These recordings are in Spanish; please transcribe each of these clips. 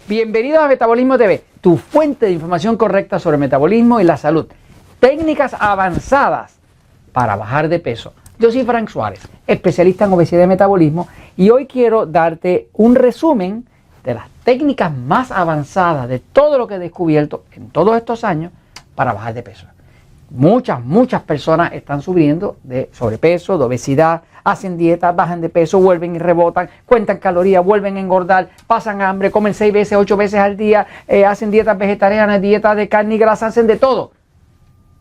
Bienvenidos a Metabolismo TV, tu fuente de información correcta sobre metabolismo y la salud. Técnicas avanzadas para bajar de peso. Yo soy Frank Suárez, especialista en obesidad y metabolismo, y hoy quiero darte un resumen de las técnicas más avanzadas de todo lo que he descubierto en todos estos años para bajar de peso. Muchas personas están sufriendo de sobrepeso, de obesidad, hacen dietas, bajan de peso, vuelven y rebotan, cuentan calorías, vuelven a engordar, pasan hambre, comen 6 veces, 8 veces al día, hacen dietas vegetarianas, dietas de carne y grasa, hacen de todo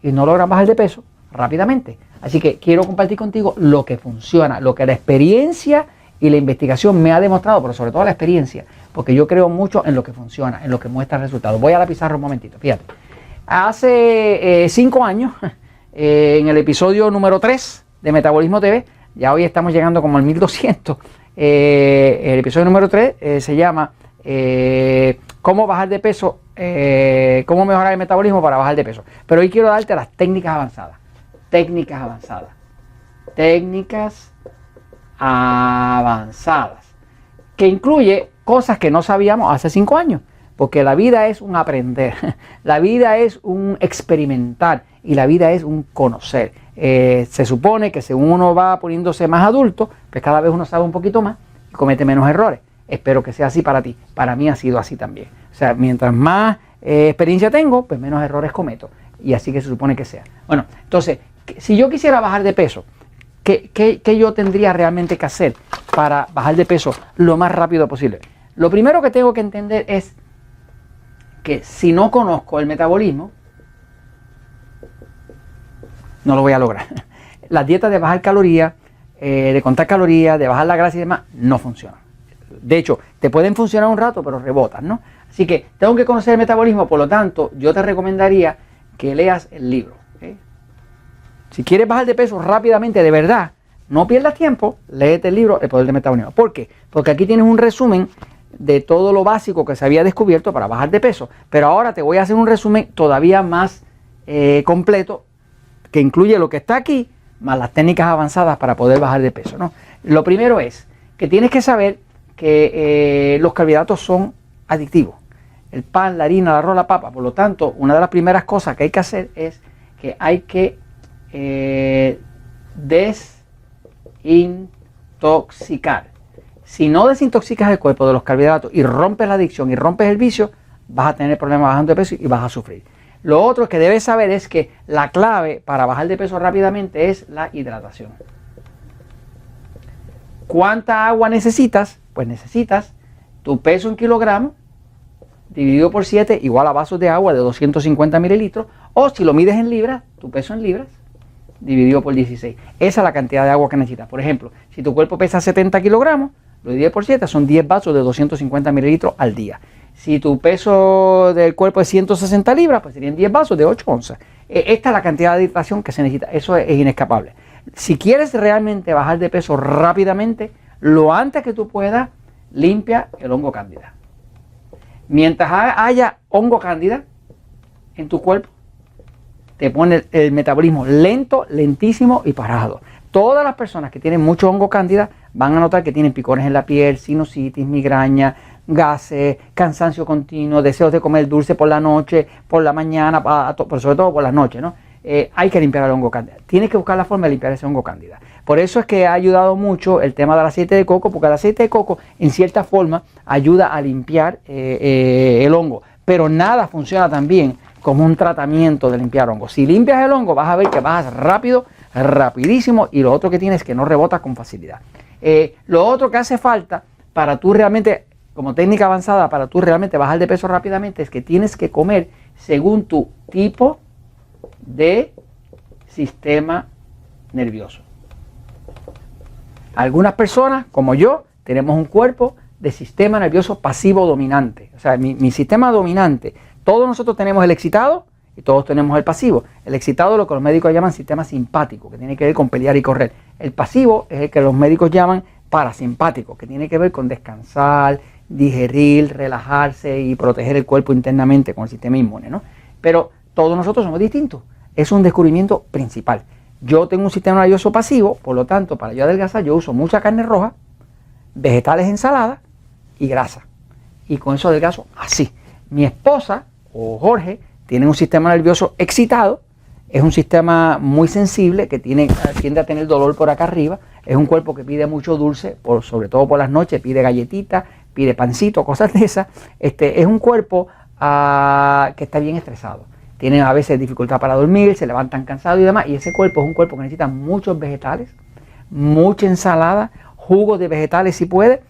y no logran bajar de peso rápidamente. Así que quiero compartir contigo lo que funciona, lo que la experiencia y la investigación me ha demostrado, pero sobre todo la experiencia, porque yo creo mucho en lo que funciona, en lo que muestra resultados. Voy a la pizarra un momentito, fíjate. Hace 5 años, en el episodio número 3 de Metabolismo TV, ya hoy estamos llegando como al 1200, el episodio número 3 se llama ¿Cómo bajar de peso? ¿Cómo mejorar el metabolismo para bajar de peso? Pero hoy quiero darte las técnicas avanzadas. Técnicas avanzadas, que incluye cosas que no sabíamos hace 5 años. Porque la vida es un aprender, la vida es un experimentar y la vida es un conocer. Se supone que según uno va poniéndose más adulto, pues cada vez uno sabe un poquito más y comete menos errores. Espero que sea así para ti. Para mí ha sido así también. O sea, mientras más experiencia tengo, pues menos errores cometo. Y así que se supone que sea. Bueno, entonces, si yo quisiera bajar de peso, ¿qué yo tendría realmente que hacer para bajar de peso lo más rápido posible? Lo primero que tengo que entender es que si no conozco el metabolismo, no lo voy a lograr. Las dietas de bajar calorías, de contar calorías, de bajar la grasa y demás, no funcionan. De hecho, te pueden funcionar un rato, pero rebotan, ¿no? Así que tengo que conocer el metabolismo, por lo tanto, yo te recomendaría que leas el libro. ¿Okay? Si quieres bajar de peso rápidamente, de verdad, no pierdas tiempo, léete el libro El Poder del Metabolismo. ¿Por qué? Porque aquí tienes un resumen de todo lo básico que se había descubierto para bajar de peso, pero ahora te voy a hacer un resumen todavía más completo, que incluye lo que está aquí más las técnicas avanzadas para poder bajar de peso, ¿no? Lo primero es que tienes que saber que los carbohidratos son adictivos, el pan, la harina, el arroz, la papa. Por lo tanto, una de las primeras cosas que hay que hacer es que hay que desintoxicar. Si no desintoxicas el cuerpo de los carbohidratos y rompes la adicción y rompes el vicio, vas a tener problemas bajando de peso y vas a sufrir. Lo otro que debes saber es que la clave para bajar de peso rápidamente es la hidratación. ¿Cuánta agua necesitas? Pues necesitas tu peso en kilogramos dividido por 7 igual a vasos de agua de 250 mililitros, o si lo mides en libras, tu peso en libras dividido por 16. Esa es la cantidad de agua que necesitas. Por ejemplo, si tu cuerpo pesa 70 kilogramos, lo divides por 7, son 10 vasos de 250 mililitros al día. Si tu peso del cuerpo es 160 libras, pues serían 10 vasos de 8 onzas. Esta es la cantidad de hidratación que se necesita. Eso es inescapable. Si quieres realmente bajar de peso rápidamente, lo antes que tú puedas, limpia el hongo cándida. Mientras haya hongo cándida en tu cuerpo, te pone el metabolismo lento, lentísimo y parado. Todas las personas que tienen mucho hongo cándida van a notar que tienen picones en la piel, sinusitis, migraña, gases, cansancio continuo, deseos de comer dulce por la noche, por la mañana, pero sobre todo por las noches, ¿no? Hay que limpiar el hongo cándida. Tienes que buscar la forma de limpiar ese hongo cándida. Por eso es que ha ayudado mucho el tema del aceite de coco, porque el aceite de coco en cierta forma ayuda a limpiar el hongo, pero nada funciona tan bien como un tratamiento de limpiar hongo. Si limpias el hongo, vas a ver que bajas rápido, rapidísimo, y lo otro que tienes es que no rebotas con facilidad. Lo otro que hace falta para tú realmente, como técnica avanzada, para tú realmente bajar de peso rápidamente, es que tienes que comer según tu tipo de sistema nervioso. Algunas personas, como yo, tenemos un cuerpo de sistema nervioso pasivo dominante. O sea, mi sistema dominante, todos nosotros tenemos el excitado y todos tenemos el pasivo. El excitado es lo que los médicos llaman sistema simpático, que tiene que ver con pelear y correr. El pasivo es el que los médicos llaman parasimpático, que tiene que ver con descansar, digerir, relajarse y proteger el cuerpo internamente con el sistema inmune, ¿no? Pero todos nosotros somos distintos. Es un descubrimiento principal. Yo tengo un sistema nervioso pasivo, por lo tanto, para yo adelgazar, yo uso mucha carne roja, vegetales, ensalada y grasa. y con eso adelgazo así. Mi esposa o Jorge tienen un sistema nervioso excitado, es un sistema muy sensible que tiende a tener dolor por acá arriba, es un cuerpo que pide mucho dulce, sobre todo por las noches, pide galletitas, pide pancito, cosas de esas. Es un cuerpo que está bien estresado. Tienen a veces dificultad para dormir, se levantan cansados y demás, y ese cuerpo es un cuerpo que necesita muchos vegetales, mucha ensalada, jugos de vegetales si puede,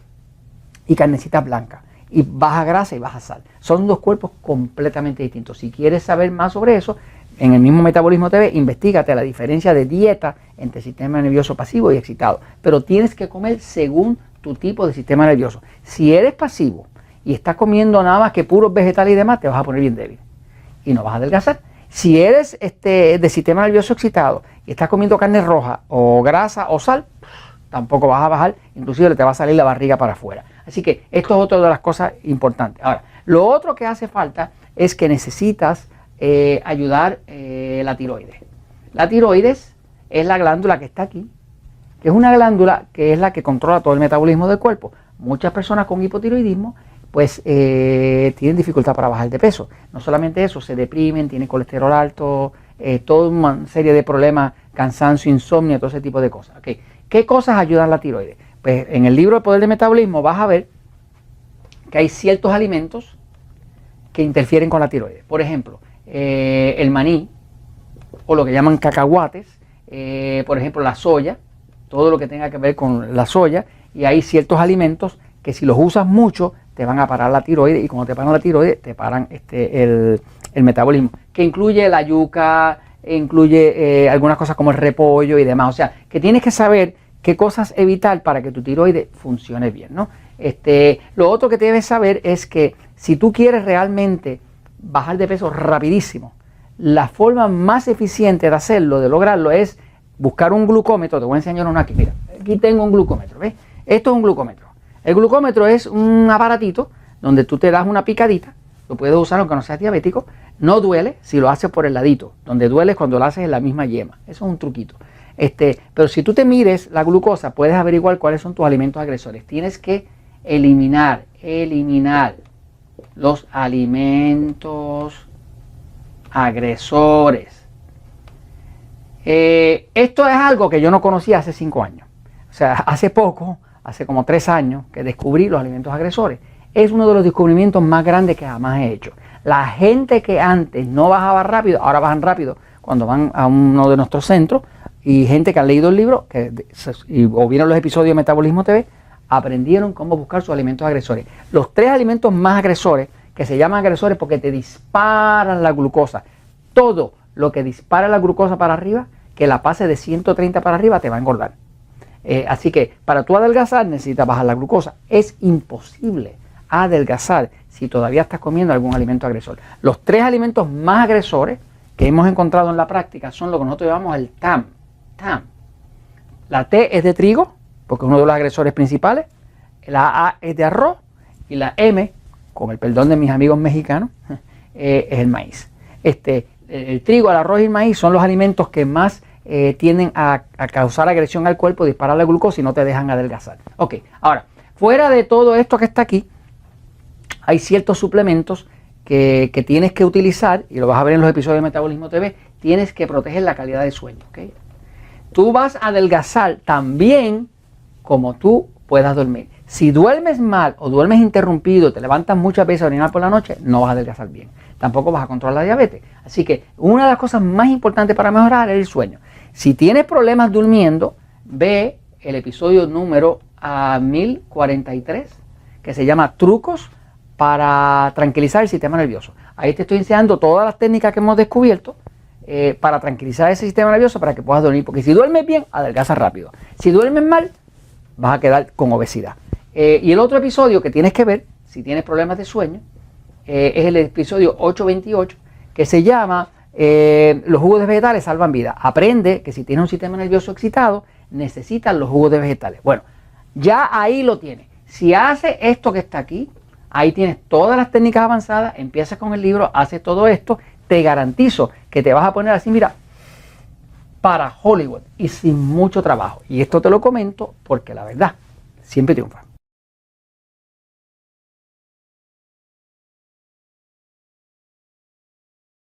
y carnecitas blancas, y baja grasa y baja sal. Son dos cuerpos completamente distintos. Si quieres saber más sobre eso, en el mismo Metabolismo TV, investígate la diferencia de dieta entre sistema nervioso pasivo y excitado. Pero tienes que comer según tu tipo de sistema nervioso. Si eres pasivo y estás comiendo nada más que puros vegetales y demás, te vas a poner bien débil y no vas a adelgazar. Si eres de sistema nervioso excitado y estás comiendo carne roja o grasa o sal, tampoco vas a bajar, inclusive te va a salir la barriga para afuera. Así que esto es otra de las cosas importantes. Ahora, lo otro que hace falta es que necesitas ayudar la tiroides. La tiroides es la glándula que está aquí, que es una glándula que es la que controla todo el metabolismo del cuerpo. Muchas personas con hipotiroidismo pues tienen dificultad para bajar de peso. No solamente eso, se deprimen, tienen colesterol alto, toda una serie de problemas, cansancio, insomnio, todo ese tipo de cosas. ¿Okay? ¿Qué cosas ayudan la tiroides? Pues en el libro El Poder del Metabolismo vas a ver que hay ciertos alimentos que interfieren con la tiroides. Por ejemplo, el maní o lo que llaman cacahuates, por ejemplo la soya, todo lo que tenga que ver con la soya, y hay ciertos alimentos que si los usas mucho te van a parar la tiroides, y cuando te paran la tiroides te paran el metabolismo, que incluye la yuca, incluye algunas cosas como el repollo y demás. O sea, que tienes que saber qué cosas evitar para que tu tiroides funcione bien, ¿no? Lo otro que debes saber es que si tú quieres realmente bajar de peso rapidísimo, la forma más eficiente de hacerlo, de lograrlo, es buscar un glucómetro. Te voy a enseñar uno aquí. Mira, aquí tengo un glucómetro, ¿ves? Esto es un glucómetro. El glucómetro es un aparatito donde tú te das una picadita, lo puedes usar aunque no seas diabético, no duele si lo haces por el ladito, donde duele es cuando lo haces en la misma yema. Eso es un truquito. Pero si tú te mides la glucosa, puedes averiguar cuáles son tus alimentos agresores. Tienes que eliminar los alimentos agresores. Esto es algo que yo no conocía hace 5 años. O sea, hace poco, hace como 3 años que descubrí los alimentos agresores. Es uno de los descubrimientos más grandes que jamás he hecho. La gente que antes no bajaba rápido, ahora bajan rápido cuando van a uno de nuestros centros, y gente que ha leído el libro o vieron los episodios de Metabolismo TV, aprendieron cómo buscar sus alimentos agresores. Los 3 alimentos más agresores, que se llaman agresores porque te disparan la glucosa. Todo lo que dispara la glucosa para arriba, que la pase de 130 para arriba, te va a engordar. Así que para tú adelgazar necesitas bajar la glucosa. Es imposible adelgazar si todavía estás comiendo algún alimento agresor. Los 3 alimentos más agresores que hemos encontrado en la práctica son lo que nosotros llamamos el TAM. La T es de trigo, porque es uno de los agresores principales. La A es de arroz. Y la M, con el perdón de mis amigos mexicanos, es el maíz. El trigo, el arroz y el maíz son los alimentos que más tienden a causar agresión al cuerpo, disparar la glucosa y no te dejan adelgazar. Ok, ahora, fuera de todo esto que está aquí, hay ciertos suplementos que tienes que utilizar, y lo vas a ver en los episodios de Metabolismo TV. Tienes que proteger la calidad del sueño. ¿Okay? Tú vas a adelgazar también como tú puedas dormir. Si duermes mal o duermes interrumpido, te levantas muchas veces a orinar por la noche, no vas a adelgazar bien. Tampoco vas a controlar la diabetes. Así que una de las cosas más importantes para mejorar es el sueño. Si tienes problemas durmiendo, ve el episodio número 1043, que se llama Trucos para tranquilizar el sistema nervioso. Ahí te estoy enseñando todas las técnicas que hemos descubierto para tranquilizar ese sistema nervioso para que puedas dormir. Porque si duermes bien, adelgazas rápido. Si duermes mal, vas a quedar con obesidad. Y el otro episodio que tienes que ver, si tienes problemas de sueño, es el episodio 828, que se llama Los jugos de vegetales salvan vidas. Aprende que si tienes un sistema nervioso excitado, necesitas los jugos de vegetales. Bueno, ya ahí lo tienes. Si haces esto que está aquí, ahí tienes todas las técnicas avanzadas, empiezas con el libro, haces todo esto, te garantizo que te vas a poner así, mira, para Hollywood y sin mucho trabajo. Y esto te lo comento porque la verdad siempre triunfa.